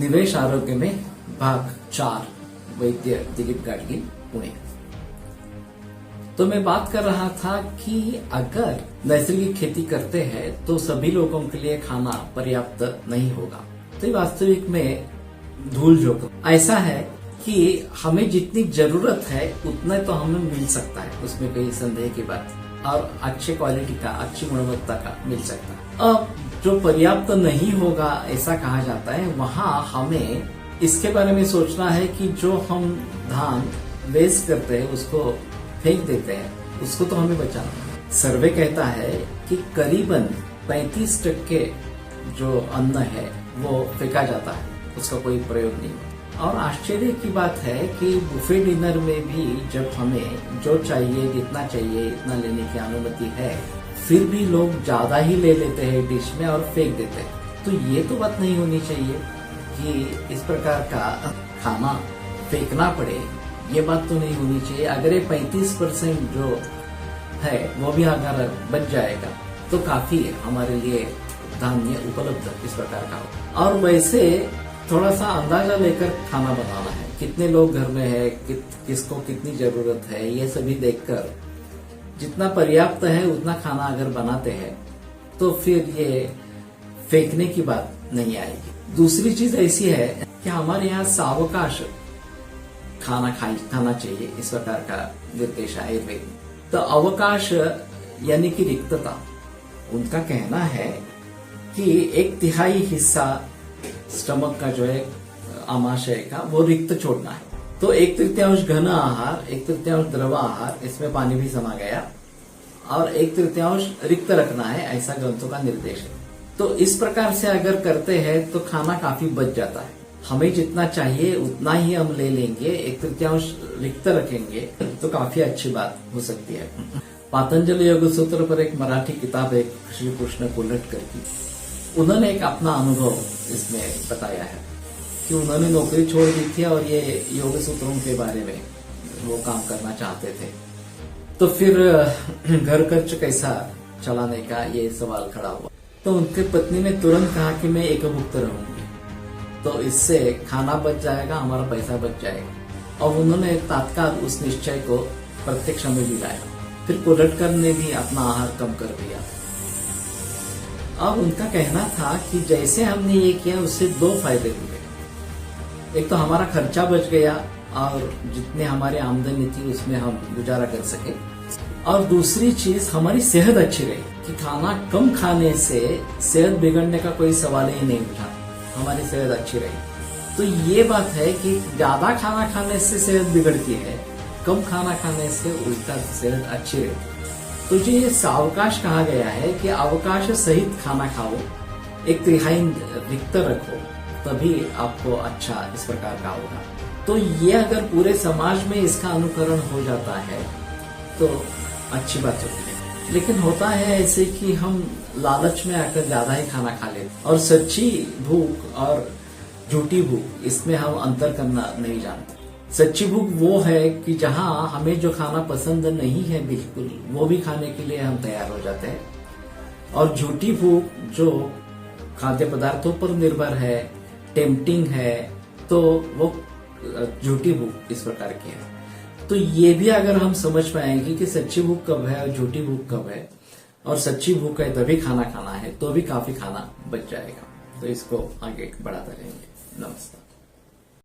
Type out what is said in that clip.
दिवेश आरोग्य में भाग 4 वैद्य दिलीप गाडगी पुणे। तो मैं बात कर रहा था कि अगर नैसर्गिक खेती करते हैं तो सभी लोगों के लिए खाना पर्याप्त नहीं होगा। तो वास्तविक में धूल झोंक ऐसा है कि हमें जितनी जरूरत है उतना तो हमें मिल सकता है, उसमें कोई संदेह की बात, और अच्छे क्वालिटी का, अच्छी गुणवत्ता का मिल सकता है। अब जो पर्याप्त नहीं होगा ऐसा कहा जाता है, वहां हमें इसके बारे में सोचना है कि जो हम धान वेस्ट करते हैं, उसको फेंक देते हैं, उसको तो हमें बचाना है। सर्वे कहता है कि करीबन 35% जो अन्न है वो फेंका जाता है, उसका कोई प्रयोग नहीं होता। और आश्चर्य की बात है कि बुफे डिनर में भी जब हमें जो चाहिए, जितना चाहिए इतना लेने की अनुमति है, फिर भी लोग ज्यादा ही ले लेते हैं डिश में और फेंक देते हैं। तो ये तो बात नहीं होनी चाहिए कि इस प्रकार का खाना फेंकना पड़े, ये बात तो नहीं होनी चाहिए। अगर ये 35% जो है वो भी अगर बच जाएगा तो काफी हमारे लिए धान्य उपलब्ध इस प्रकार का हो। और वैसे थोड़ा सा अंदाजा लेकर खाना बनाना है, कितने लोग घर में है, किसको कितनी जरूरत है, ये सभी देखकर जितना पर्याप्त है उतना खाना अगर बनाते हैं तो फिर ये फेंकने की बात नहीं आएगी। दूसरी चीज ऐसी है कि हमारे यहाँ सावकाश खाना चाहिए, इस प्रकार का निर्देश है आयुर्वेद में। तो अवकाश यानी कि रिक्तता, उनका कहना है कि 1/3 हिस्सा स्टमक का जो है आमाशय का वो रिक्त छोड़ना है। तो 1/3 घन आहार, 1/3 द्रव आहार, इसमें पानी भी समा गया, और 1/3 रिक्त रखना है, ऐसा ग्रंथों का निर्देश है। तो इस प्रकार से अगर करते हैं तो खाना काफी बच जाता है। हमें जितना चाहिए उतना ही हम ले लेंगे, 1/3 रिक्त रखेंगे तो काफी अच्छी बात हो सकती है। पातंजलि योग सूत्र पर एक मराठी किताब है श्री कृष्ण कोल्हटकर की, उन्होंने एक अपना अनुभव इसमें बताया है कि उन्होंने नौकरी छोड़ दी थी और ये योग सूत्रों के बारे में वो काम करना चाहते थे। तो फिर घर खर्च कैसा चलाने का ये सवाल खड़ा हुआ। तो उनके पत्नी ने तुरंत कहा कि मैं एकभुक्त रहूंगी, तो इससे खाना बच जाएगा, हमारा पैसा बच जाएगा। और उन्होंने तत्काल उस निश्चय को प्रत्यक्ष में भी लाया। फिर कोल्हटकर ने भी अपना आहार कम कर दिया। और उनका कहना था कि जैसे हमने ये किया उससे 2 फायदे हुए। एक तो हमारा खर्चा बच गया और जितने हमारी आमदनी थी उसमें हम गुजारा कर सके, और दूसरी चीज हमारी सेहत अच्छी रही कि खाना कम खाने से सेहत बिगड़ने का कोई सवाल ही नहीं उठा, हमारी सेहत अच्छी रही। तो ये बात है कि ज्यादा खाना खाने से सेहत बिगड़ती है, कम खाना खाने से उल्टा सेहत अच्छी रहती है। तो जो ये सावकाश कहा गया है कि अवकाश सहित खाना खाओ, 1/3 रिक्त रखो, तभी आपको अच्छा इस प्रकार का होगा। तो ये अगर पूरे समाज में इसका अनुकरण हो जाता है तो अच्छी बात होती है। लेकिन होता है ऐसे कि हम लालच में आकर ज्यादा ही खाना खा लेते, और सच्ची भूख और झूठी भूख इसमें हम अंतर करना नहीं जानते। सच्ची भूख वो है कि जहां हमें जो खाना पसंद नहीं है बिल्कुल, वो भी खाने के लिए हम तैयार हो जाते हैं। और झूठी भूख जो खाद्य पदार्थों पर निर्भर है, टेम्पटिंग है, तो वो झूठी भूख इस प्रकार की है। तो ये भी अगर हम समझ पाएंगे कि सच्ची भूख कब है और झूठी भूख कब है, और सच्ची भूख है तभी खाना खाना है, तो भी काफी खाना बच जाएगा। तो इसको आगे बढ़ाते रहेंगे। नमस्कार।